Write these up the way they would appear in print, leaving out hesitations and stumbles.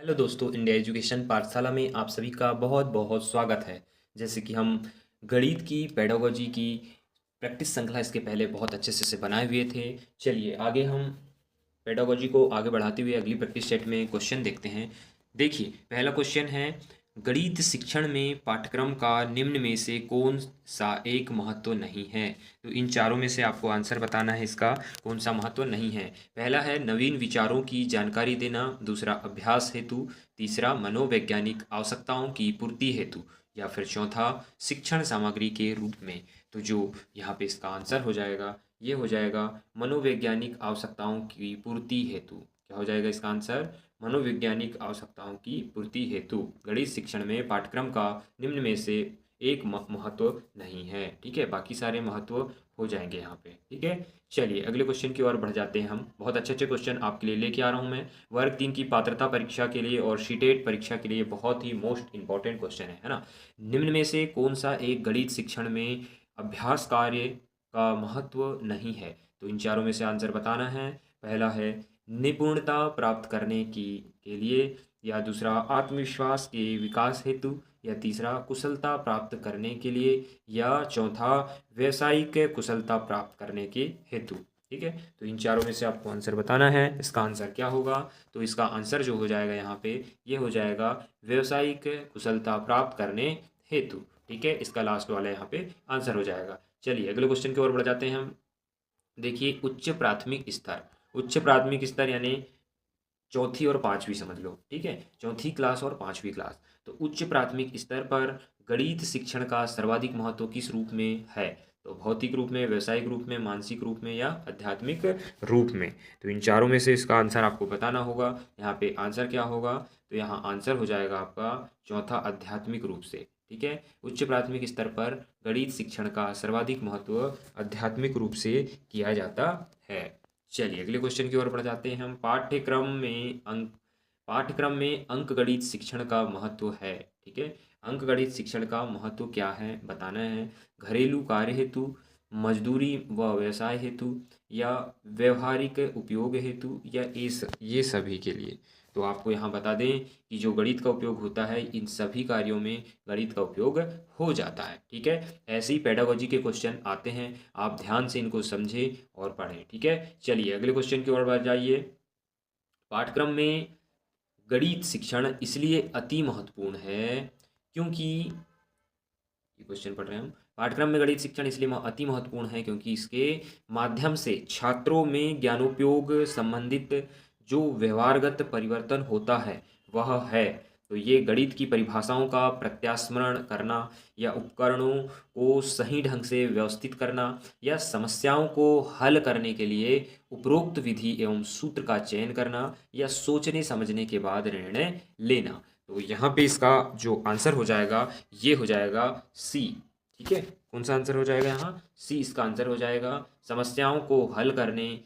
Hello दोस्तों, India education पाठशाला में आप सभी का बहुत बहुत स्वागत है। जैसे कि हम गणित की पेडागोजी की प्रैक्टिस श्रृंखला इसके पहले बहुत अच्छे से बनाए हुए थे। चलिए आगे हम पेडागोजी को आगे बढ़ाते हुए अगली प्रैक्टिस सेट में क्वेश्चन देखते हैं। देखिए पहला क्वेश्चन है, गणित शिक्षण में पाठ्यक्रम का निम्न में से कौन सा एक महत्व नहीं है। तो इन चारों में से आपको आंसर बताना है, इसका कौन सा महत्व नहीं है। पहला है नवीन विचारों की जानकारी देना, दूसरा अभ्यास हेतु, तीसरा मनोवैज्ञानिक आवश्यकताओं की पूर्ति हेतु, या फिर चौथा शिक्षण सामग्री के रूप में। तो जो यहाँ पे इसका आंसर हो जाएगा ये हो जाएगा मनोवैज्ञानिक आवश्यकताओं की पूर्ति हेतु। क्या हो जाएगा इसका आंसर? मनोवैज्ञानिक आवश्यकताओं की पूर्ति हेतु गणित शिक्षण में पाठ्यक्रम का निम्न में से एक महत्व नहीं है। ठीक है, बाकी सारे महत्व हो जाएंगे यहाँ पे। ठीक है, चलिए अगले क्वेश्चन की ओर बढ़ जाते हैं हम। बहुत अच्छे अच्छे क्वेश्चन आपके लिए लेके आ रहा हूँ मैं। वर्ग 3 की पात्रता परीक्षा के लिए और शीटेट परीक्षा के लिए बहुत ही मोस्ट इंपॉर्टेंट क्वेश्चन है ना। निम्न में से कौन सा एक गणित शिक्षण में अभ्यास कार्य का महत्व नहीं है। तो इन चारों में से आंसर बताना है। पहला है निपुणता प्राप्त करने की के लिए, या दूसरा आत्मविश्वास के विकास हेतु, या तीसरा कुशलता प्राप्त करने के लिए, या चौथा व्यावसायिक कुशलता प्राप्त करने के हेतु। ठीक है, तो इन चारों में से आपको आंसर बताना है। इसका आंसर क्या होगा? तो इसका आंसर जो हो जाएगा यहाँ पे ये हो जाएगा व्यावसायिक कुशलता प्राप्त करने हेतु। ठीक है, इसका लास्ट वाला यहाँ पे आंसर हो जाएगा। चलिए अगले क्वेश्चन की ओर बढ़ जाते हैं हम। देखिए उच्च प्राथमिक स्तर यानी चौथी और पांचवी समझ लो। ठीक है, चौथी क्लास और पांचवी क्लास। तो उच्च प्राथमिक स्तर पर गणित शिक्षण का सर्वाधिक महत्व किस रूप में है? तो भौतिक रूप में, व्यवसायिक रूप में, मानसिक रूप में, या आध्यात्मिक रूप में। तो इन चारों में से इसका आंसर आपको बताना होगा। यहाँ पे आंसर क्या होगा? तो यहाँ आंसर हो जाएगा आपका चौथा, आध्यात्मिक रूप से। ठीक है, उच्च प्राथमिक स्तर पर गणित शिक्षण का सर्वाधिक महत्व आध्यात्मिक रूप से किया जाता है। चलिए अगले क्वेश्चन की ओर बढ़ जाते हैं हम। पाठ्यक्रम में अंक गणित शिक्षण का महत्व है। ठीक है, अंक गणित शिक्षण का महत्व क्या है बताना है। घरेलू कार्य हेतु, मजदूरी व व्यवसाय हेतु, या व्यवहारिक उपयोग हेतु, या ये सभी के लिए। तो आपको यहाँ बता दें कि जो गणित का उपयोग होता है इन सभी कार्यों में गणित का उपयोग हो जाता है। ठीक है, ऐसे ही पेडागोजी के क्वेश्चन आते हैं, आप ध्यान से इनको समझें और पढ़ें। ठीक है, चलिए अगले क्वेश्चन की ओर बढ़ जाइए। पाठ्यक्रम में गणित शिक्षण इसलिए अति महत्वपूर्ण है क्योंकि ये क्वेश्चन पढ़ रहे हैं हम। पाठ्यक्रम में गणित शिक्षण इसलिए अति महत्वपूर्ण है क्योंकि इसके माध्यम से छात्रों में ज्ञानोपयोग संबंधित जो व्यवहारगत परिवर्तन होता है वह है। तो ये गणित की परिभाषाओं का प्रत्यास्मरण करना, या उपकरणों को सही ढंग से व्यवस्थित करना, या समस्याओं को हल करने के लिए उपरोक्त विधि एवं सूत्र का चयन करना, या सोचने समझने के बाद निर्णय लेना। तो यहाँ पे इसका जो आंसर हो जाएगा ये हो जाएगा सी। ठीक है, कौन सा आंसर हो जाएगा यहाँ? सी इसका आंसर हो जाएगा। समस्याओं को हल करने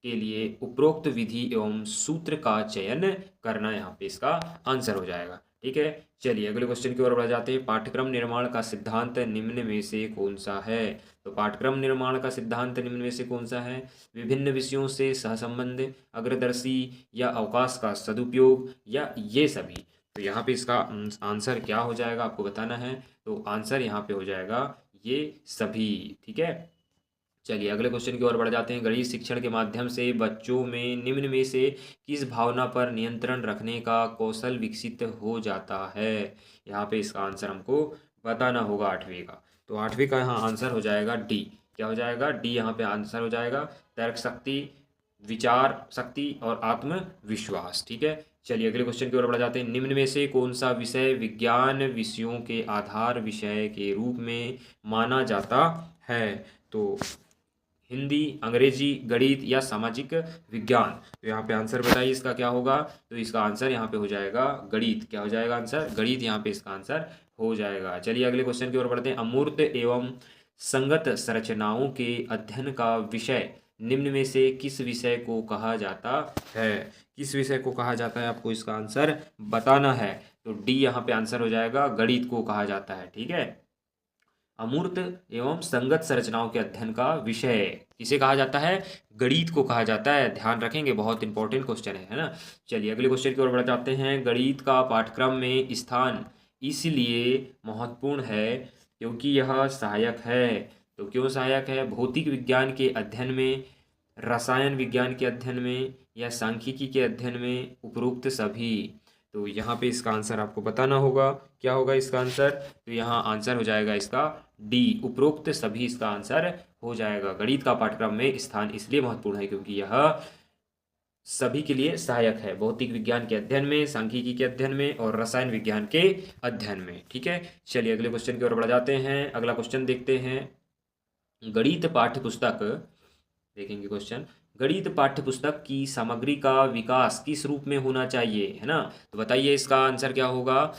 के लिए उपरोक्त विधि एवं सूत्र का चयन करना यहाँ पे इसका आंसर हो जाएगा। ठीक है, चलिए अगले क्वेश्चन की ओर बढ़ जाते हैं। पाठ्यक्रम निर्माण का सिद्धांत निम्न में से कौन सा है? तो पाठ्यक्रम निर्माण का सिद्धांत निम्न में से कौन सा है? विभिन्न विषयों से सहसंबंध, अग्रदर्शी, या अवकाश का सदुपयोग, या ये सभी। तो यहाँ पे इसका आंसर क्या हो जाएगा आपको बताना है। तो आंसर यहाँ पे हो जाएगा ये सभी। ठीक है, चलिए अगले क्वेश्चन की ओर बढ़ जाते हैं। गणित शिक्षण के माध्यम से बच्चों में निम्न में से किस भावना पर नियंत्रण रखने का कौशल विकसित हो जाता है? यहाँ पे इसका आंसर हमको बताना होगा आठवीं का। तो आठवीं का यहाँ आंसर हो जाएगा डी। क्या हो जाएगा? डी यहाँ पे आंसर हो जाएगा। तर्क शक्ति, विचार शक्ति और आत्मविश्वास। ठीक है, चलिए अगले क्वेश्चन की ओर बढ़ जाते हैं। निम्न में से कौन सा विषय विज्ञान विषयों के आधार विषय के रूप में माना जाता है? तो हिंदी, अंग्रेजी, गणित, या सामाजिक विज्ञान। तो यहाँ पे आंसर बताइए इसका क्या होगा? तो इसका आंसर यहाँ पे हो जाएगा गणित। क्या हो जाएगा आंसर? गणित यहाँ पे इसका आंसर हो जाएगा। चलिए अगले क्वेश्चन की ओर बढ़ते हैं। अमूर्त एवं संगत संरचनाओं के अध्ययन का विषय निम्न में से किस विषय को कहा जाता है? किस विषय को कहा जाता है आपको इसका आंसर बताना है। तो डी यहाँ पे आंसर हो जाएगा, गणित को कहा जाता है। ठीक है, अमूर्त एवं संगत संरचनाओं के अध्ययन का विषय किसे कहा जाता है? गणित को कहा जाता है। ध्यान रखेंगे, बहुत इंपॉर्टेंट क्वेश्चन है ना। चलिए अगले क्वेश्चन की ओर बढ़ जाते हैं। गणित का पाठ्यक्रम में स्थान इसलिए महत्वपूर्ण है क्योंकि यह सहायक है। तो क्यों सहायक है? भौतिक विज्ञान के अध्ययन में, रसायन विज्ञान के अध्ययन में या सांख्यिकी के अध्ययन में, उपरोक्त सभी। तो यहाँ पे इसका आंसर आपको बताना होगा। क्या होगा इसका आंसर? तो यहाँ आंसर हो जाएगा इसका डी, उपरोक्त सभी इसका आंसर हो जाएगा। गणित का पाठ्यक्रम में स्थान इसलिए महत्वपूर्ण है क्योंकि यह सभी के लिए सहायक है, भौतिक विज्ञान के अध्ययन में, सांख्यिकी के अध्ययन में और रसायन विज्ञान के अध्ययन में। ठीक है, चलिए अगले क्वेश्चन की ओर बढ़ जाते हैं। अगला क्वेश्चन देखते हैं। गणित पाठ्य पुस्तक देखेंगे क्वेश्चन। गणित पाठ्य पुस्तक की सामग्री का विकास किस रूप में होना चाहिए, है ना? तो बताइए इसका आंसर क्या होगा?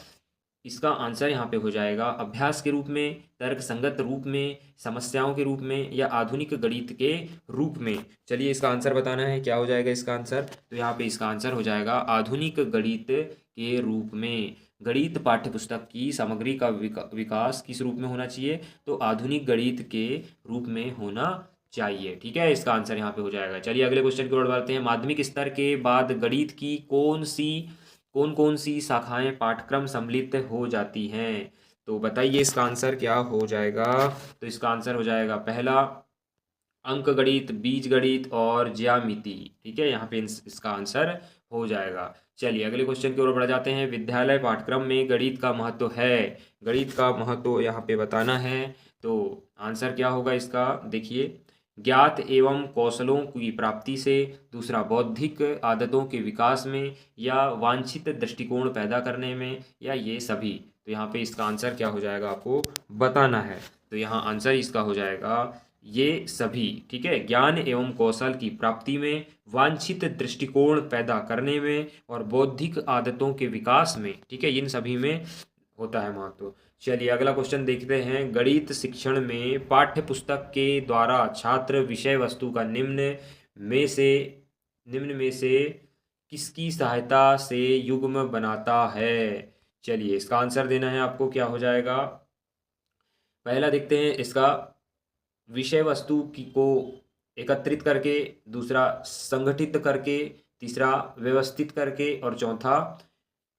इसका आंसर यहाँ पे हो जाएगा अभ्यास के रूप में, तर्क संगत रूप में, समस्याओं के रूप में या आधुनिक गणित के रूप में। चलिए इसका आंसर बताना है, क्या हो जाएगा इसका आंसर? तो यहाँ पे इसका आंसर हो जाएगा आधुनिक गणित के रूप में। गणित पाठ्य पुस्तक की सामग्री का विकास किस रूप में होना चाहिए? तो आधुनिक गणित के रूप में होना चाहिए। ठीक है, इसका आंसर यहाँ पे हो जाएगा। चलिए अगले क्वेश्चन की ओर बढ़ते हैं। माध्यमिक स्तर के बाद गणित की कौन कौन सी शाखाएं पाठ्यक्रम सम्मिलित हो जाती हैं? तो बताइए इसका आंसर क्या हो जाएगा? तो इसका आंसर हो जाएगा पहला अंक गणित, बीज गणित और ज्यामिति। ठीक है, यहाँ पे इसका आंसर हो जाएगा। चलिए अगले क्वेश्चन की ओर बढ़ जाते हैं। विद्यालय पाठ्यक्रम में गणित का महत्व है, गणित का महत्व यहाँ पे बताना है। तो आंसर क्या होगा इसका? देखिए, ज्ञात एवं कौशलों की प्राप्ति से, दूसरा बौद्धिक आदतों के विकास में या वांछित दृष्टिकोण पैदा करने में या ये सभी। तो यहाँ पे इसका आंसर क्या हो जाएगा आपको बताना है। तो यहाँ आंसर इसका हो जाएगा ये सभी। ठीक है, ज्ञान एवं कौशल की प्राप्ति में, वांछित दृष्टिकोण पैदा करने में और बौद्धिक आदतों के विकास में। ठीक है, इन सभी में होता है महत्व। चलिए अगला क्वेश्चन देखते हैं। गणित शिक्षण में पाठ्य पुस्तक के द्वारा छात्र विषय वस्तु का निम्न में से किसकी सहायता से युग्म बनाता है? चलिए इसका आंसर देना है आपको। क्या हो जाएगा? पहला देखते हैं इसका, विषय वस्तु की को एकत्रित करके, दूसरा संगठित करके, तीसरा व्यवस्थित करके और चौथा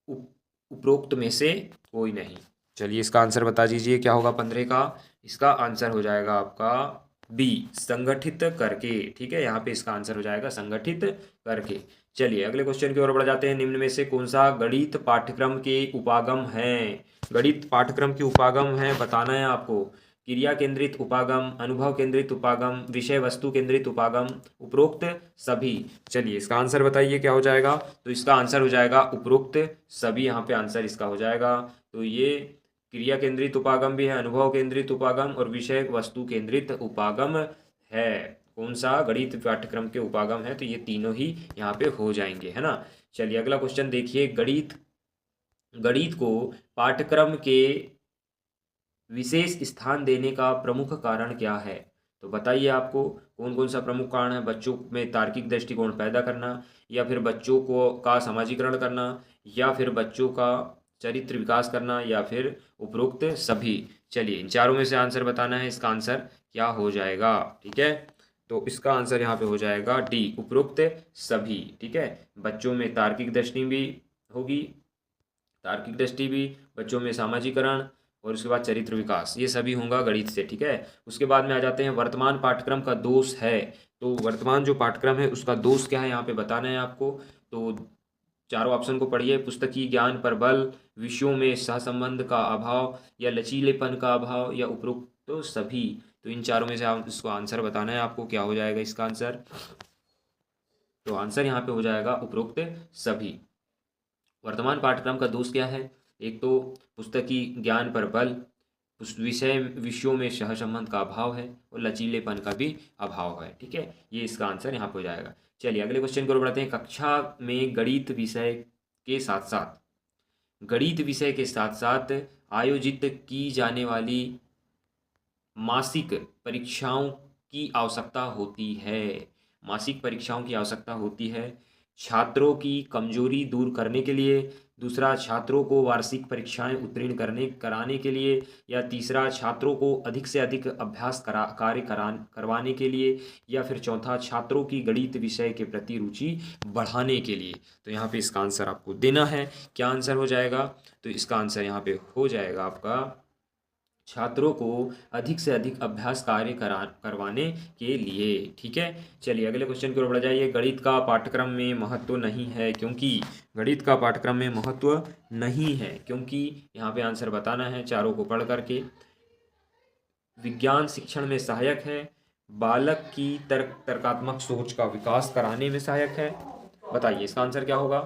उपरोक्त में से कोई नहीं। चलिए इसका आंसर बता दीजिए, क्या होगा 15 का? इसका आंसर हो जाएगा आपका बी, संगठित करके। ठीक है, यहाँ पे इसका आंसर हो जाएगा संगठित करके। चलिए अगले क्वेश्चन की ओर बढ़ जाते हैं। निम्न में से कौन सा गणित पाठ्यक्रम के उपागम है? गणित पाठ्यक्रम के उपागम है, बताना है आपको। क्रिया केंद्रित उपागम, अनुभव केंद्रित उपागम, विषय वस्तु केंद्रित उपागम, उपरोक्त सभी। चलिए इसका आंसर बताइए क्या हो जाएगा? तो इसका आंसर हो जाएगा उपरोक्त सभी। यहाँ पे आंसर इसका हो जाएगा। तो ये क्रिया केंद्रित उपागम भी है, अनुभव केंद्रित उपागम और विषय वस्तु केंद्रित उपागम है। कौन सा गणित पाठ्यक्रम के उपागम है? तो ये तीनों ही यहाँ पे हो जाएंगे, है ना। चलिए अगला क्वेश्चन देखिए। गणित को पाठ्यक्रम के विशेष स्थान देने का प्रमुख कारण क्या है? तो बताइए आपको कौन कौन सा प्रमुख कारण है? बच्चों में तार्किक दृष्टिकोण पैदा करना, या फिर बच्चों को का समाजीकरण करना, या फिर बच्चों का चरित्र विकास करना, या फिर उपरोक्त सभी। चलिए इन चारों में से आंसर बताना है। इसका आंसर क्या हो जाएगा? ठीक है, तो इसका आंसर यहाँ पे हो जाएगा डी, उपरोक्त सभी। ठीक है, बच्चों में तार्किक दृष्टि भी होगी, तार्किक दृष्टि भी, बच्चों में सामाजिकरण और उसके बाद चरित्र विकास, ये सभी होगा गणित से। ठीक है, उसके बाद में आ जाते हैं वर्तमान पाठ्यक्रम का दोष है। तो वर्तमान जो पाठ्यक्रम है उसका दोष क्या है यहाँ पे बताना है आपको। तो चारों ऑप्शन को पढ़िए। पुस्तकीय ज्ञान पर बल, विषयों में सहसंबंध का अभाव, या लचीलेपन का अभाव, या उपरोक्त तो सभी। तो इन चारों में से आप इसको आंसर बताना है आपको। क्या हो जाएगा इसका आंसर? तो आंसर यहाँ पे हो जाएगा उपरोक्त सभी। वर्तमान पाठ्यक्रम का दोष क्या है? एक तो पुस्तकीय ज्ञान पर बल, विषयों में सहसंबंध का अभाव है और लचीलेपन का भी अभाव है। ठीक है, ये इसका आंसर यहाँ पे हो जाएगा। चलिए अगले क्वेश्चन को बढ़ते हैं। कक्षा में गणित विषय के साथ साथ आयोजित की जाने वाली मासिक परीक्षाओं की आवश्यकता होती है। मासिक परीक्षाओं की आवश्यकता होती है। छात्रों की कमजोरी दूर करने के लिए, दूसरा छात्रों को वार्षिक परीक्षाएं उत्तीर्ण कराने के लिए, या तीसरा छात्रों को अधिक से अधिक अभ्यास कार्य करवाने के लिए, या फिर चौथा छात्रों की गणित विषय के प्रति रुचि बढ़ाने के लिए। तो यहाँ पे इसका आंसर आपको देना है। क्या आंसर हो जाएगा? तो इसका आंसर यहाँ पे हो जाएगा आपका छात्रों को अधिक से अधिक अभ्यास कार्य करवाने के लिए। ठीक है, चलिए अगले क्वेश्चन की ओर बढ़ जाइए। गणित का पाठ्यक्रम में महत्व नहीं है क्योंकि, गणित का पाठ्यक्रम में महत्व नहीं है क्योंकि, यहाँ पे आंसर बताना है चारों को पढ़ करके। विज्ञान शिक्षण में सहायक है, बालक की तर्कात्मक सोच का विकास कराने में सहायक है। बताइए इसका आंसर क्या होगा?